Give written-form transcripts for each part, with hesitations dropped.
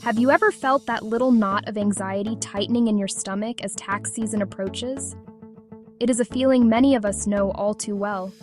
Have you ever felt that little knot of anxiety tightening in your stomach as tax season approaches? It is a feeling many of us know all too well.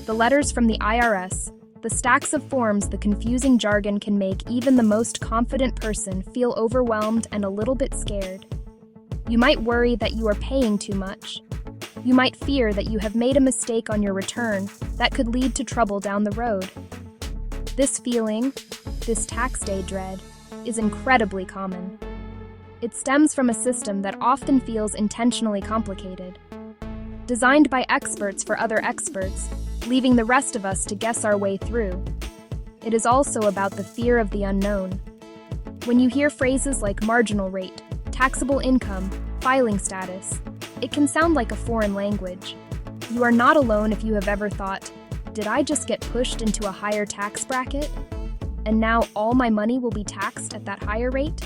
The letters from the IRS, the stacks of forms, the confusing jargon can make even the most confident person feel overwhelmed and a little bit scared. You might worry that you are paying too much. You might fear that you have made a mistake on your return that could lead to trouble down the road. This feeling, this tax day dread, is incredibly common. It stems from a system that often feels intentionally complicated. Designed by experts for other experts, leaving the rest of us to guess our way through. It is also about the fear of the unknown. When you hear phrases like marginal rate, taxable income, filing status, it can sound like a foreign language. You are not alone if you have ever thought, did I just get pushed into a higher tax bracket? And now all my money will be taxed at that higher rate?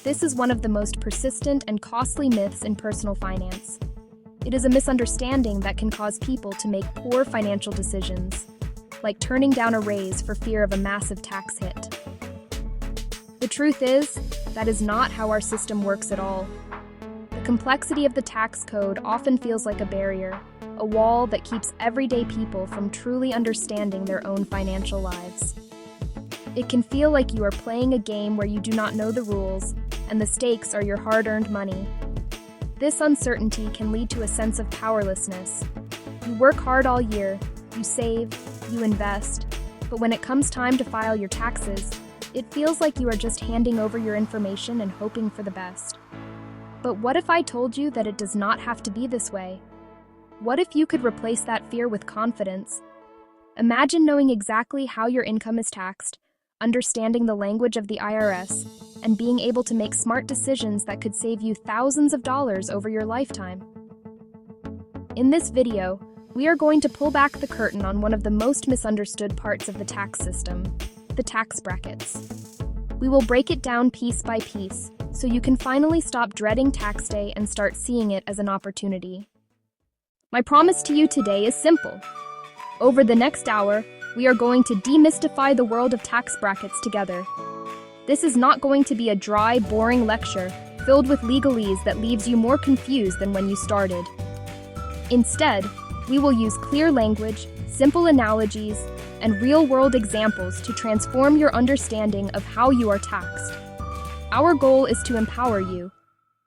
This is one of the most persistent and costly myths in personal finance. It is a misunderstanding that can cause people to make poor financial decisions, like turning down a raise for fear of a massive tax hit. The truth is, that is not how our system works at all. The complexity of the tax code often feels like a barrier, a wall that keeps everyday people from truly understanding their own financial lives. It can feel like you are playing a game where you do not know the rules, and the stakes are your hard-earned money. This uncertainty can lead to a sense of powerlessness. You work hard all year, you save, you invest, but when it comes time to file your taxes, it feels like you are just handing over your information and hoping for the best. But what if I told you that it does not have to be this way? What if you could replace that fear with confidence? Imagine knowing exactly how your income is taxed, understanding the language of the IRS, and being able to make smart decisions that could save you thousands of dollars over your lifetime. In this video, we are going to pull back the curtain on one of the most misunderstood parts of the tax system, the tax brackets. We will break it down piece by piece, so you can finally stop dreading tax day and start seeing it as an opportunity. My promise to you today is simple. Over the next hour, we are going to demystify the world of tax brackets together. This is not going to be a dry, boring lecture filled with legalese that leaves you more confused than when you started. Instead, we will use clear language, simple analogies, and real-world examples to transform your understanding of how you are taxed. Our goal is to empower you.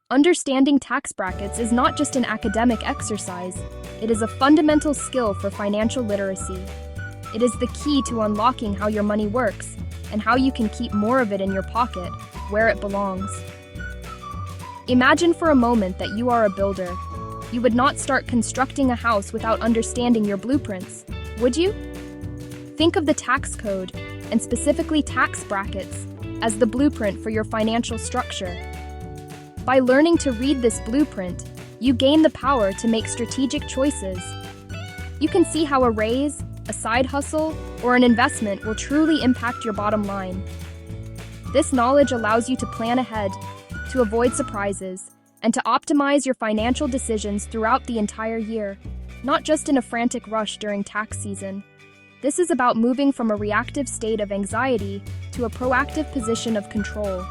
Understanding tax brackets is not just an academic exercise, it is a fundamental skill for financial literacy. It is the key to unlocking how your money works and how you can keep more of it in your pocket, where it belongs. Imagine for a moment that you are a builder. You would not start constructing a house without understanding your blueprints, would you? Think of the tax code, and specifically tax brackets, as the blueprint for your financial structure. By learning to read this blueprint, you gain the power to make strategic choices. You can see how a raise, a side hustle, or an investment will truly impact your bottom line. This knowledge allows you to plan ahead, to avoid surprises, and to optimize your financial decisions throughout the entire year, not just in a frantic rush during tax season. This is about moving from a reactive state of anxiety to a proactive position of control.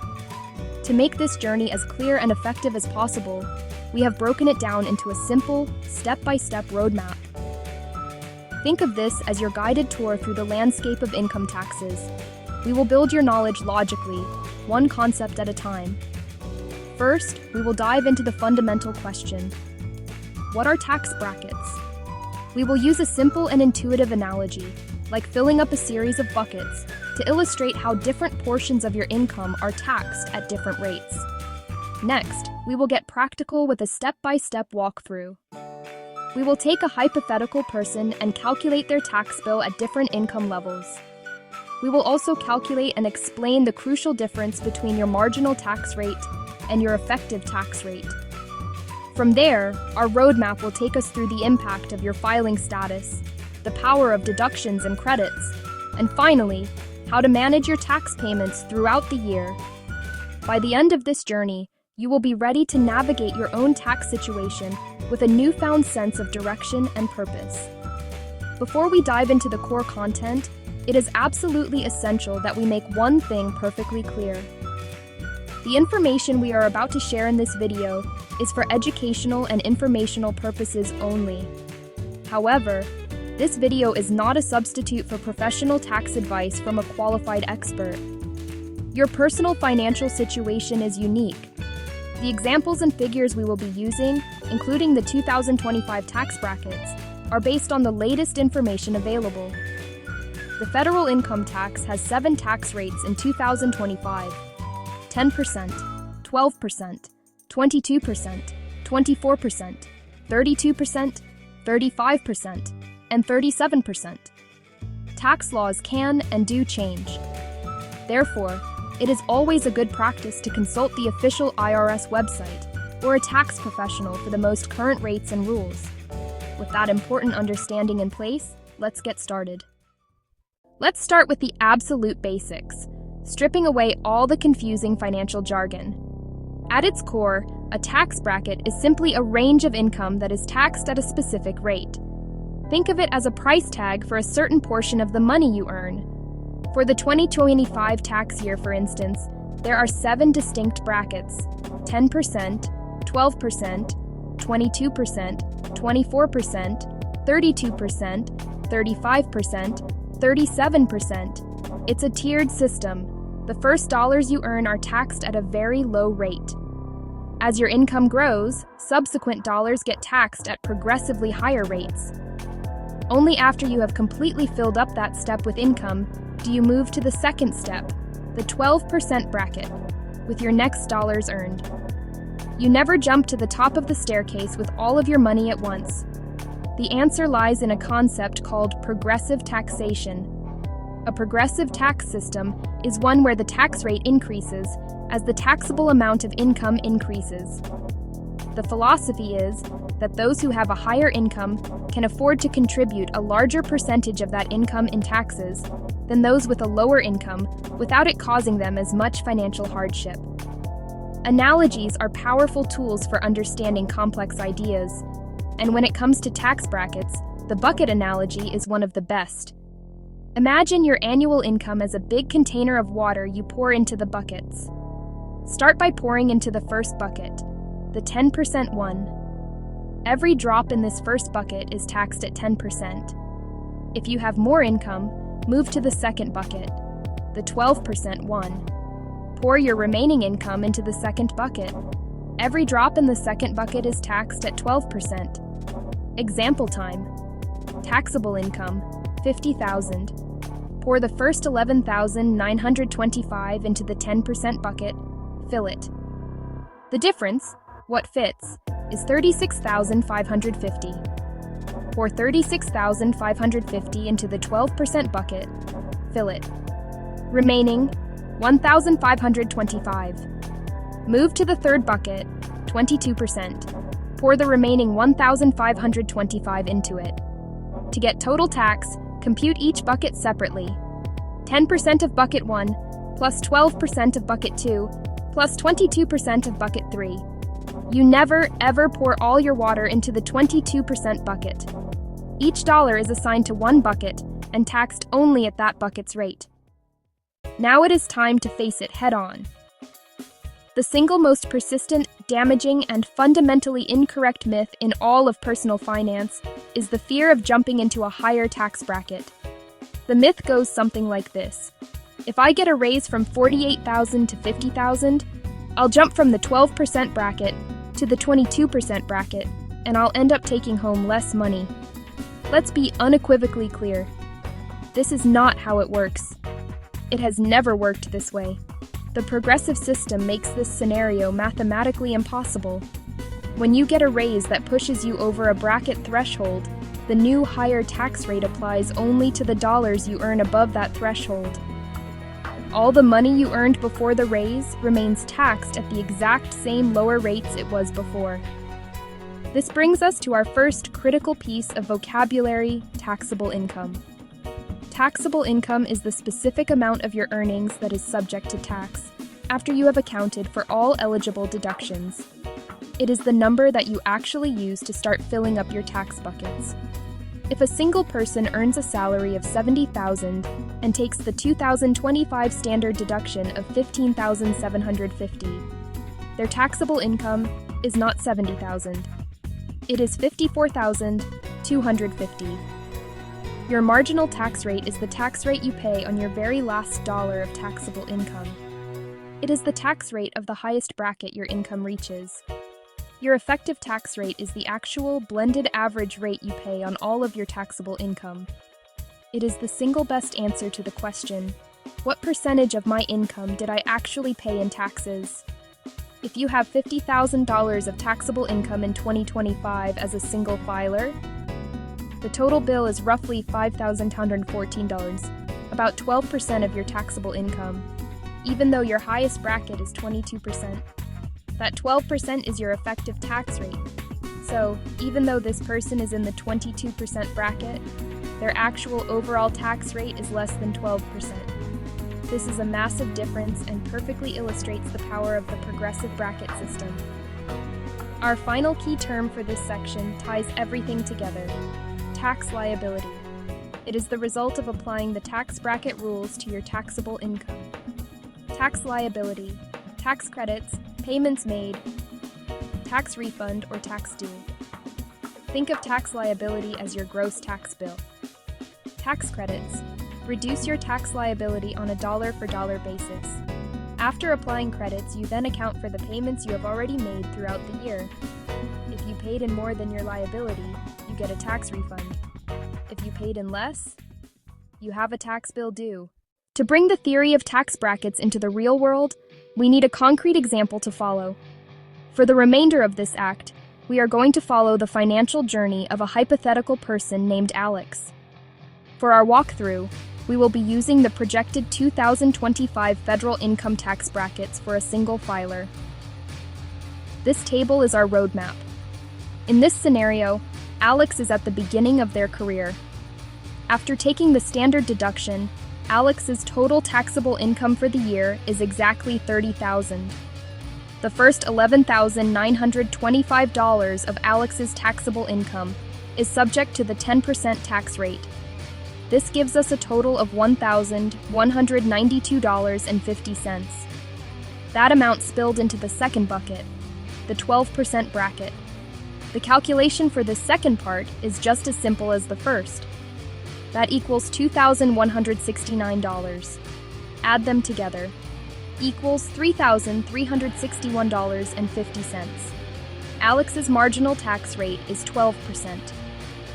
To make this journey as clear and effective as possible, we have broken it down into a simple, step-by-step roadmap. Think of this as your guided tour through the landscape of income taxes. We will build your knowledge logically, one concept at a time. First, we will dive into the fundamental question. What are tax brackets? We will use a simple and intuitive analogy, like filling up a series of buckets, to illustrate how different portions of your income are taxed at different rates. Next, we will get practical with a step-by-step walkthrough. We will take a hypothetical person and calculate their tax bill at different income levels. We will also calculate and explain the crucial difference between your marginal tax rate and your effective tax rate. From there, our roadmap will take us through the impact of your filing status, the power of deductions and credits, and finally, how to manage your tax payments throughout the year. By the end of this journey, you will be ready to navigate your own tax situation with a newfound sense of direction and purpose. Before we dive into the core content, It is absolutely essential that we make one thing perfectly clear. The information we are about to share in this video is for educational and informational purposes only. However, this video is not a substitute for professional tax advice from a qualified expert. Your personal financial situation is unique. The examples and figures we will be using, including the 2025 tax brackets, are based on the latest information available. The federal income tax has 7 tax rates in 2025: 10%, 12%, 22%, 24%, 32%, 35%, and 37%. Tax laws can and do change. Therefore, it is always a good practice to consult the official IRS website or a tax professional for the most current rates and rules. With that important understanding in place, let's get started. Let's start with the absolute basics, stripping away all the confusing financial jargon. At its core, a tax bracket is simply a range of income that is taxed at a specific rate. Think of it as a price tag for a certain portion of the money you earn. For the 2025 tax year, for instance, there are 7 distinct brackets: 10%, 12%, 22%, 24%, 32%, 35%, 37%. It's a tiered system. The first dollars you earn are taxed at a very low rate. As your income grows, subsequent dollars get taxed at progressively higher rates. Only after you have completely filled up that step with income do you move to the second step, the 12% bracket, with your next dollars earned. You never jump to the top of the staircase with all of your money at once. The answer lies in a concept called progressive taxation. A progressive tax system is one where the tax rate increases as the taxable amount of income increases. The philosophy is that those who have a higher income can afford to contribute a larger percentage of that income in taxes than those with a lower income without it causing them as much financial hardship. Analogies are powerful tools for understanding complex ideas, and when it comes to tax brackets, the bucket analogy is one of the best. Imagine your annual income as a big container of water you pour into the buckets. Start by pouring into the first bucket, the 10% one. Every drop in this first bucket is taxed at 10%. If you have more income, move to the second bucket, the 12% one. Pour your remaining income into the second bucket. Every drop in the second bucket is taxed at 12%. Example time. Taxable income, $50,000. Pour the first $11,925 into the 10% bucket. Fill it. The difference, what fits, is $36,550. Pour $36,550 into the 12% bucket. Fill it. Remaining, $1,525. Move to the third bucket, 22%. Pour the remaining $1,525 into it. To get total tax, compute each bucket separately. 10% of bucket 1, plus 12% of bucket 2, plus 22% of bucket 3. You never, ever pour all your water into the 22% bucket. Each dollar is assigned to one bucket and taxed only at that bucket's rate. Now it is time to face it head-on. The single most persistent, damaging, and fundamentally incorrect myth in all of personal finance is the fear of jumping into a higher tax bracket. The myth goes something like this: if I get a raise from $48,000 to $50,000, I'll jump from the 12% bracket to the 22% bracket, and I'll end up taking home less money. Let's be unequivocally clear. This is not how it works. It has never worked this way. The progressive system makes this scenario mathematically impossible. When you get a raise that pushes you over a bracket threshold, the new higher tax rate applies only to the dollars you earn above that threshold. All the money you earned before the raise remains taxed at the exact same lower rates it was before. This brings us to our first critical piece of vocabulary: taxable income. Taxable income is the specific amount of your earnings that is subject to tax, after you have accounted for all eligible deductions. It is the number that you actually use to start filling up your tax buckets. If a single person earns a salary of $70,000 and takes the 2025 standard deduction of $15,750, their taxable income is not $70,000. It is $54,250. Your marginal tax rate is the tax rate you pay on your very last dollar of taxable income. It is the tax rate of the highest bracket your income reaches. Your effective tax rate is the actual blended average rate you pay on all of your taxable income. It is the single best answer to the question, what percentage of my income did I actually pay in taxes? If you have $50,000 of taxable income in 2025 as a single filer, the total bill is roughly $5,214, about 12% of your taxable income, even though your highest bracket is 22%. That 12% is your effective tax rate. So, even though this person is in the 22% bracket, their actual overall tax rate is less than 12%. This is a massive difference and perfectly illustrates the power of the progressive bracket system. Our final key term for this section ties everything together: tax liability. It is the result of applying the tax bracket rules to your taxable income. Tax liability, tax credits, payments made, tax refund, or tax due. Think of tax liability as your gross tax bill. Tax credits. Reduce your tax liability on a dollar-for-dollar basis. After applying credits, you then account for the payments you have already made throughout the year. If you paid in more than your liability, you get a tax refund. If you paid in less, you have a tax bill due. To bring the theory of tax brackets into the real world, we need a concrete example to follow. For the remainder of this act, we are going to follow the financial journey of a hypothetical person named Alex. For our walkthrough, we will be using the projected 2025 federal income tax brackets for a single filer. This table is our roadmap. In this scenario, Alex is at the beginning of their career. After taking the standard deduction, Alex's total taxable income for the year is exactly $30,000. The first $11,925 of Alex's taxable income is subject to the 10% tax rate. This gives us a total of $1,192.50. That amount spilled into the second bucket, the 12% bracket. The calculation for this second part is just as simple as the first. That equals $2,169. Add them together. Equals $3,361.50. Alex's marginal tax rate is 12%.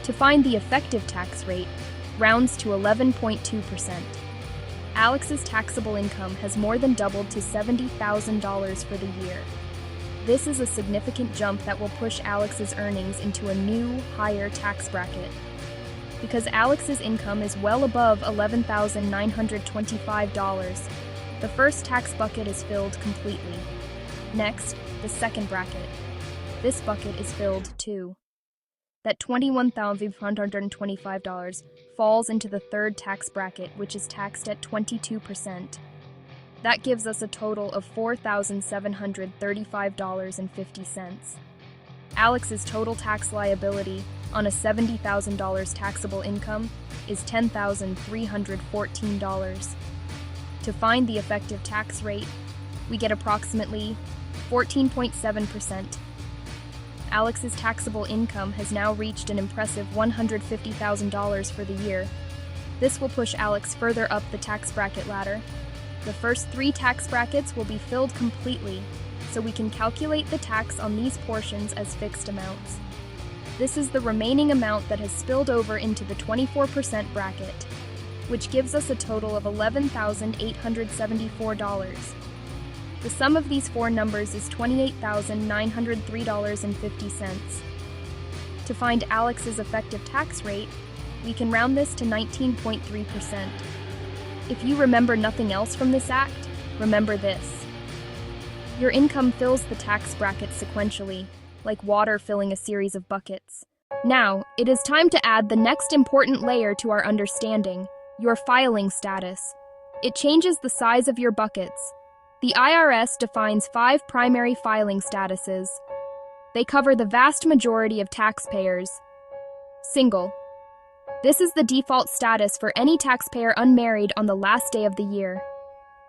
To find the effective tax rate, rounds to 11.2%. Alex's taxable income has more than doubled to $70,000 for the year. This is a significant jump that will push Alex's earnings into a new, higher tax bracket. Because Alex's income is well above $11,925, the first tax bucket is filled completely. Next, the second bracket. This bucket is filled too. That $21,525 falls into the third tax bracket, which is taxed at 22%. That gives us a total of $4,735.50. Alex's total tax liability on a $70,000 taxable income is $10,314. To find the effective tax rate, we get approximately 14.7%. Alex's taxable income has now reached an impressive $150,000 for the year. This will push Alex further up the tax bracket ladder. The first 3 tax brackets will be filled completely, so we can calculate the tax on these portions as fixed amounts. This is the remaining amount that has spilled over into the 24% bracket, which gives us a total of $11,874. The sum of these 4 numbers is $28,903.50. To find Alex's effective tax rate, we can round this to 19.3%. If you remember nothing else from this act, remember this. Your income fills the tax bracket sequentially, like water filling a series of buckets. Now, it is time to add the next important layer to our understanding, your filing status. It changes the size of your buckets. The IRS defines 5 primary filing statuses. They cover the vast majority of taxpayers. Single. This is the default status for any taxpayer unmarried on the last day of the year.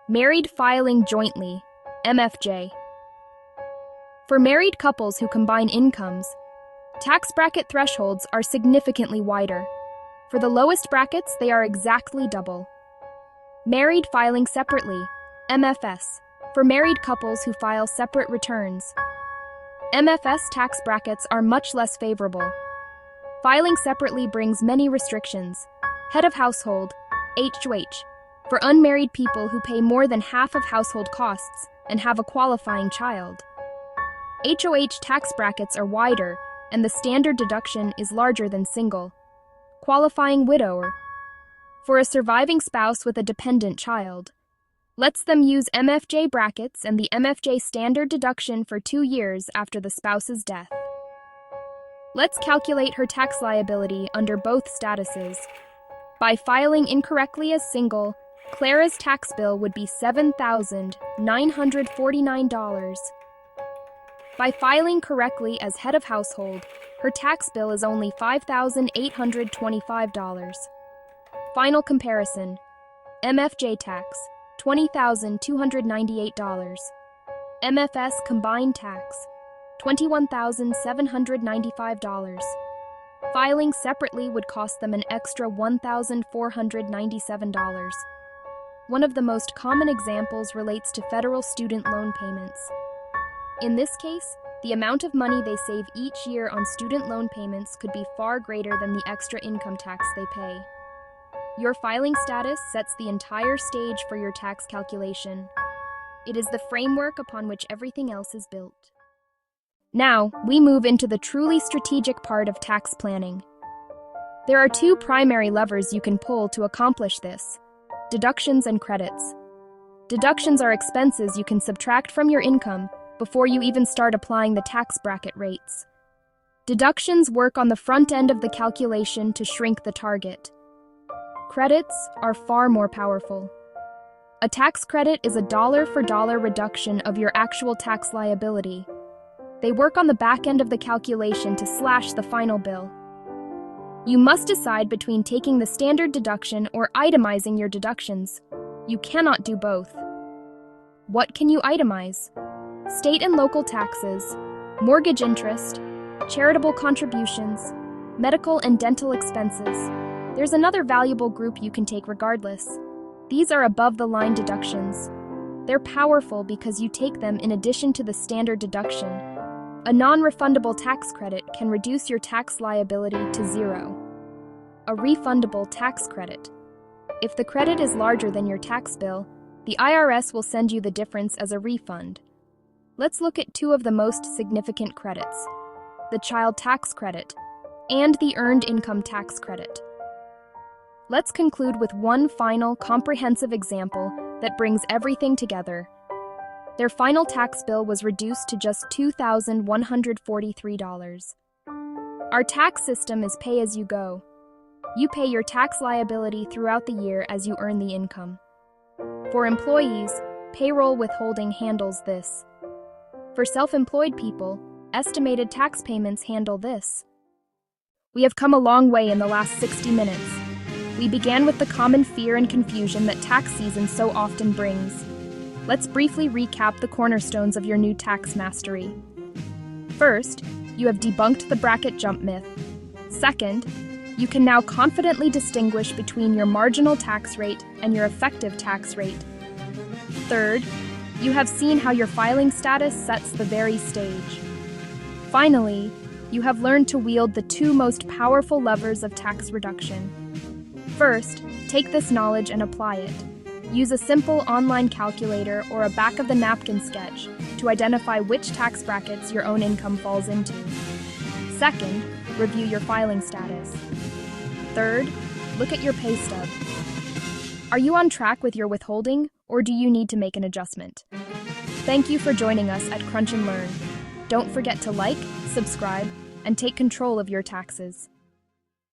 Married filing jointly, MFJ. For married couples who combine incomes, tax bracket thresholds are significantly wider. For the lowest brackets, they are exactly double. Married filing separately, MFS, for married couples who file separate returns. MFS tax brackets are much less favorable. Filing separately brings many restrictions. Head of household, HOH, for unmarried people who pay more than half of household costs and have a qualifying child. HOH tax brackets are wider, and the standard deduction is larger than single. Qualifying widower, for a surviving spouse with a dependent child, lets them use MFJ brackets and the MFJ standard deduction for 2 years after the spouse's death. Let's calculate her tax liability under both statuses. By filing incorrectly as single, Clara's tax bill would be $7,949. By filing correctly as head of household, her tax bill is only $5,825. Final comparison. MFJ tax, $20,298. MFS combined tax, $21,795. Filing separately would cost them an extra $1,497. One of the most common examples relates to federal student loan payments. In this case, the amount of money they save each year on student loan payments could be far greater than the extra income tax they pay. Your filing status sets the entire stage for your tax calculation. It is the framework upon which everything else is built. Now, we move into the truly strategic part of tax planning. There are 2 primary levers you can pull to accomplish this: deductions and credits. Deductions are expenses you can subtract from your income before you even start applying the tax bracket rates. Deductions work on the front end of the calculation to shrink the target. Credits are far more powerful. A tax credit is a dollar-for-dollar reduction of your actual tax liability. They work on the back end of the calculation to slash the final bill. You must decide between taking the standard deduction or itemizing your deductions. You cannot do both. What can you itemize? State and local taxes, mortgage interest, charitable contributions, medical and dental expenses. There's another valuable group you can take regardless. These are above-the-line deductions. They're powerful because you take them in addition to the standard deduction. A non-refundable tax credit can reduce your tax liability to 0. A refundable tax credit. If the credit is larger than your tax bill, the IRS will send you the difference as a refund. Let's look at 2 of the most significant credits: the child tax credit and the earned income tax credit. Let's conclude with one final comprehensive example that brings everything together. Their final tax bill was reduced to just $2,143. Our tax system is pay-as-you-go. You pay your tax liability throughout the year as you earn the income. For employees, payroll withholding handles this. For self-employed people, estimated tax payments handle this. We have come a long way in the last 60 minutes. We began with the common fear and confusion that tax season so often brings. Let's briefly recap the cornerstones of your new tax mastery. First, you have debunked the bracket jump myth. Second, you can now confidently distinguish between your marginal tax rate and your effective tax rate. Third, you have seen how your filing status sets the very stage. Finally, you have learned to wield the 2 most powerful levers of tax reduction. First, take this knowledge and apply it. Use a simple online calculator or a back-of-the-napkin sketch to identify which tax brackets your own income falls into. Second, review your filing status. Third, look at your pay stub. Are you on track with your withholding, or do you need to make an adjustment? Thank you for joining us at Crunch and Learn. Don't forget to like, subscribe, and take control of your taxes.